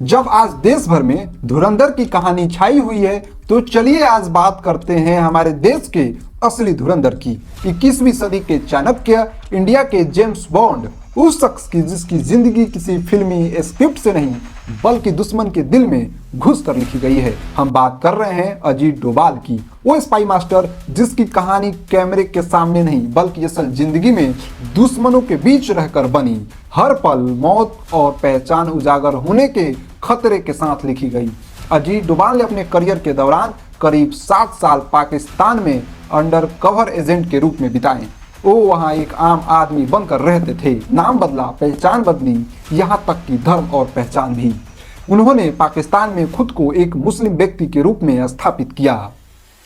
जब आज देश भर में धुरंधर की कहानी छाई हुई है, तो चलिए आज बात करते हैं हमारे देश के असली धुरंधर की। 21वीं सदी के चाणक्य, इंडिया के जेम्स बॉन्ड, उस शख्स की जिसकी जिंदगी किसी फिल्मी स्क्रिप्ट से नहीं बल्कि दुश्मन के दिल में घुस कर लिखी गई है। हम बात कर रहे हैं अजीत डोभाल की, वो स्पाई मास्टर जिसकी कहानी कैमरे के सामने नहीं बल्कि असल जिंदगी में दुश्मनों के बीच रहकर बनी। हर पल मौत और पहचान उजागर होने के खतरे के साथ लिखी गई। अजीत डोभाल ने अपने करियर के दौरान करीब 7 साल पाकिस्तान में अंडर कवर एजेंट के रूप में बिताए। वो वहाँ एक आम आदमी बनकर रहते थे, नाम बदला, पहचान बदली, यहाँ तक कि धर्म और पहचान भी। उन्होंने पाकिस्तान में खुद को एक मुस्लिम व्यक्ति के रूप में स्थापित किया,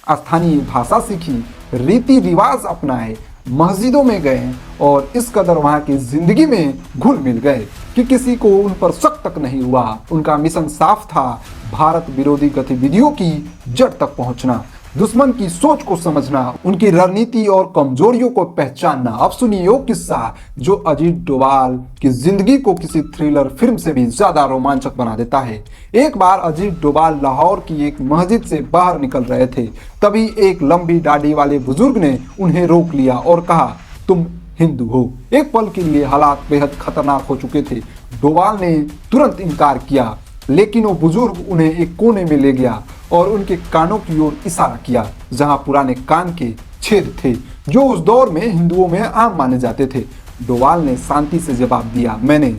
स्थानीय भाषा सीखी, रीति रिवाज अपनाए, मस्जिदों में गए और इस कदर वहाँ की जिंदगी में घुल मिल गए कि किसी को उन पर शक तक नहीं हुआ। उनका मिशन साफ था, भारत विरोधी गतिविधियों की जड़ तक पहुंचना, दुश्मन की सोच को समझना, उनकी रणनीति और कमजोरियों को पहचानना। अब सुनिए वो किस्सा जो अजीत डोभाल की जिंदगी को किसी थ्रिलर फिल्म से भी ज्यादा रोमांचक बना देता है। एक बार अजीत डोभाल लाहौर की एक मस्जिद से बाहर निकल रहे थे, तभी एक लंबी दाढ़ी वाले बुजुर्ग ने उन्हें रोक लिया और कहा, तुम हिंदू हो। एक पल के लिए हालात बेहद खतरनाक हो चुके थे। डोभाल ने तुरंत इनकार किया, लेकिन वो बुजुर्ग उन्हें एक कोने में ले गया और उनके कानों की ओर इशारा किया, जहां पुराने कान के छेद थे जो उस दौर में हिंदुओं में आम माने जाते थे। डोभाल ने शांति से जवाब दिया, मैंने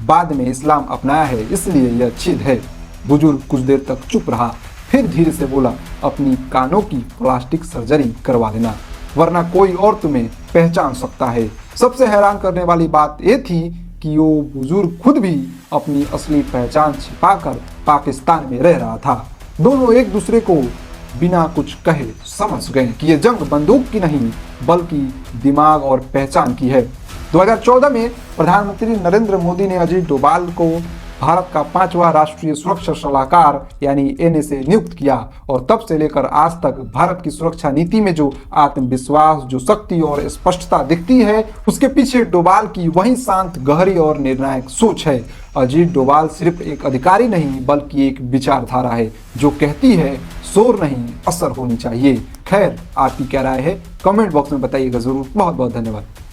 बाद में इस्लाम अपनाया है, इसलिए यह छेद है। बुजुर्ग कुछ देर तक चुप रहा, फिर धीरे से बोला, अपनी कानों की प्लास्टिक सर्जरी करवा लेना, वरना कोई और तुम्हें पहचान सकता है। सबसे हैरान करने वाली बात यह थी कि वो बुजुर्ग खुद भी अपनी असली पहचान छिपाकर पाकिस्तान में रह रहा था। दोनों एक दूसरे को बिना कुछ कहे समझ गए कि ये जंग बंदूक की नहीं बल्कि दिमाग और पहचान की है। 2014 में प्रधानमंत्री नरेंद्र मोदी ने अजीत डोभाल को भारत का 5वां राष्ट्रीय सुरक्षा सलाहकार यानी NSA नियुक्त किया और तब से लेकर आज तक भारत की सुरक्षा नीति में जो आत्मविश्वास, जो शक्ति और स्पष्टता दिखती है, उसके पीछे डोभाल की वही शांत, गहरी और निर्णायक सोच है। अजीत डोभाल सिर्फ एक अधिकारी नहीं बल्कि एक विचारधारा है जो कहती है शोर नहीं, असर होनी चाहिए। खैर, आपकी क्या राय है कमेंट बॉक्स में बताइएगा जरूर। बहुत बहुत धन्यवाद।